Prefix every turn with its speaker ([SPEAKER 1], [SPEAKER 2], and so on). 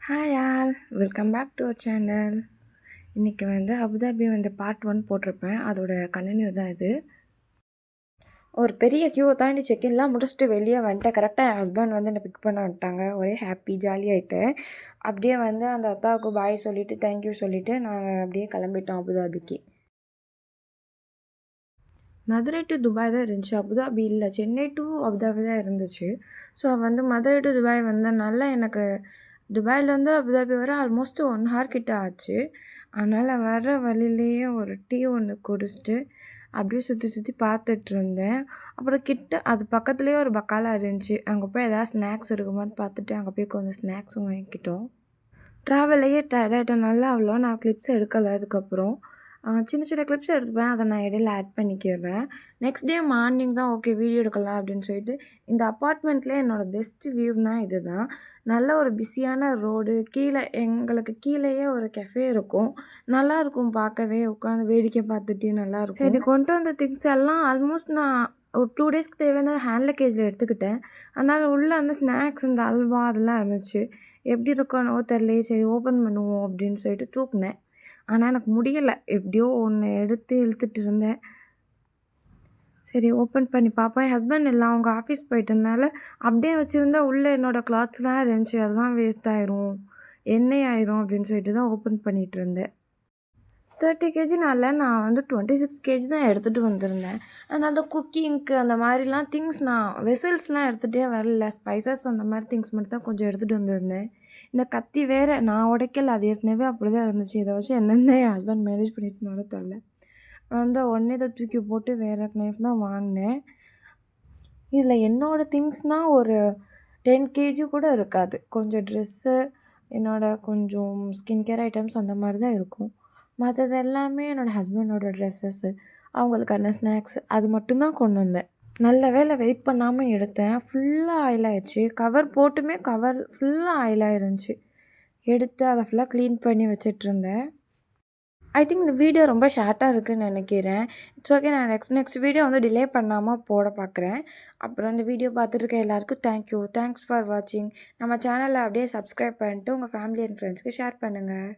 [SPEAKER 1] Hi all, welcome back to our channel. இன்றைக்கி Abu Dhabi part 1 போட்டிருப்பேன். அதோட கண்டினியூ தான் இது. ஒரு பெரிய க்யூவை தாண்டி செக்இன்லாம் முடிச்சுட்டு வெளியே வந்துட்டேன். கரெக்டாக என் ஹஸ்பண்ட் என்னை பிக் பண்ண வந்துட்டாங்க. ஒரே ஹாப்பி ஜாலியாகிட்டேன். அப்படியே அந்த அத்தாவுக்கு பாய் சொல்லிவிட்டு தேங்க்யூ சொல்லிவிட்டு நாங்கள் அப்படியே கிளம்பிட்டோம் அபுதாபிக்கு. மதுரை டு துபாய் தான் இருந்துச்சு, அபுதாபி இல்லை. சென்னை டு அபுதாபி தான் இருந்துச்சு. ஸோ மதுரை டு துபாய் வந்தனால எனக்கு துபாயிலேருந்து அபுதாபி வர ஆல்மோஸ்ட் 1 ஹவர் கிட்ட ஆச்சு. அதனால் வர வழியிலேயே ஒரு டீ ஒன்று குடிச்சிட்டு அப்படியே சுற்றி பார்த்துட்ருந்தேன். அப்புறம் அது பக்கத்துலேயே ஒரு பக்காலா இருந்துச்சு. அங்கே போய் எதாவது ஸ்நாக்ஸ் இருக்குமான்னு பார்த்துட்டு அங்கே போய் கொஞ்சம் ஸ்நாக்ஸும் வாங்கிக்கிட்டோம். ட்ராவல்லையே டயர்டாயிட்டனால அவ்வளோ நான் கிளிப்ஸ் எடுக்கலை. அதுக்கப்புறம் சின்ன சின்ன கிளிப்ஸ் எடுத்துப்பேன். அதை நான் இடையில ஆட் பண்ணிக்கிறேன். நெக்ஸ்ட் டே மார்னிங் தான் ஓகே வீடியோ எடுக்கலாம் அப்படின்னு சொல்லிட்டு இந்த அப்பார்ட்மெண்ட்லேயே என்னோடய பெஸ்ட் வியூனால் இது தான். நல்ல ஒரு பிஸியான ரோடு, எங்களுக்கு கீழேயே ஒரு கெஃபே இருக்கும். நல்லாயிருக்கும் பார்க்கவே. உட்காந்து வேடிக்கை பார்த்துட்டு நல்லாயிருக்கும். சரி, கொண்டு வந்த திங்ஸ் எல்லாம் ஆல்மோஸ்ட் நான் ஒரு 2 டேஸ்க்கு தேவையான ஹேண்ட் லக்கேஜில் எடுத்துக்கிட்டேன். அதனால் உள்ளே ஸ்நாக்ஸ் இந்த அல்வா அதெல்லாம் இருந்துச்சு. எப்படி இருக்கோ தெரியலையே, சரி ஓப்பன் பண்ணுவோம் அப்படின்னு சொல்லிட்டு தூக்குனேன். ஆனால் எனக்கு முடியலை. எப்படியோ ஒன்று எடுத்து இழுத்துட்டு இருந்தேன். சரி ஓப்பன் பண்ணி பார்ப்பேன். என் ஹஸ்பண்ட் இல்லை, அவங்க ஆஃபீஸ் போயிட்டனால அப்படியே வச்சுருந்தா உள்ளே என்னோடய கிளாத்ஸ்லாம் இருந்துச்சு. அதெல்லாம் வேஸ்ட் ஆயிரும், எண்ணெய் ஆயிரும் அப்படின்னு சொல்லிட்டு தான் ஓப்பன் பண்ணிகிட்டு இருந்தேன். 30 கேஜினால நான் 26 கேஜி தான் எடுத்துகிட்டு வந்திருந்தேன். அந்த குக்கிங்க்கு அந்த மாதிரிலாம் திங்ஸ் நான் வெசல்ஸ்லாம் எடுத்துகிட்டே வரல. ஸ்பைசஸ் அந்த மாதிரி திங்ஸ் மட்டும் தான் கொஞ்சம் எடுத்துகிட்டு வந்திருந்தேன். இந்த கத்தி வேறு நான் உடைக்கல, அது ஏற்கனவே அப்படி தான் இருந்துச்சு. இதை வச்சு என்னென்ன என் ஹஸ்பண்ட் மேனேஜ் பண்ணிட்டுனாலும் தெரில. உடனே இதை தூக்கி போட்டு வேறு நைஃப் தான் வாங்கினேன். இதில் என்னோடய திங்ஸ்னால் ஒரு 10 கேஜி கூட இருக்காது. கொஞ்சம் ட்ரெஸ்ஸு, கொஞ்சம் ஸ்கின் கேர் ஐட்டம்ஸ் அந்த மாதிரி தான் இருக்கும். மற்றது எல்லாமே என்னோடய ஹஸ்பண்டோட ட்ரெஸ்ஸஸ்ஸு, அவங்களுக்கான ஸ்நாக்ஸ் அது மட்டும்தான் கொண்டு வந்தேன். நல்ல வேளை வெயிட் பண்ணாமல் எடுத்தேன். ஃபுல்லாக ஆயில் ஆயிடுச்சு. கவர் போட்டுமே கவர் ஃபுல்லாக ஆயிலாக இருந்துச்சு. எடுத்து அதை ஃபுல்லாக க்ளீன் பண்ணி வச்சிட்ருந்தேன். ஐ திங்க் இந்த வீடியோ ரொம்ப ஷார்ட்டாக இருக்குதுன்னு நினைக்கிறேன். இட்ஸ் ஓகே, நான் நெக்ஸ்ட் வீடியோ டிலே பண்ணாமல் போட பார்க்குறேன். அப்புறம் இந்த வீடியோ பார்த்துருக்க எல்லாருக்கும் தேங்க்யூ. தேங்க்ஸ் ஃபார் வாட்சிங். நம்ம சேனலை அப்படியே சப்ஸ்கிரைப் பண்ணிட்டு உங்கள் ஃபேமிலி அண்ட் ஃப்ரெண்ட்ஸ்க்கு ஷேர் பண்ணுங்கள்.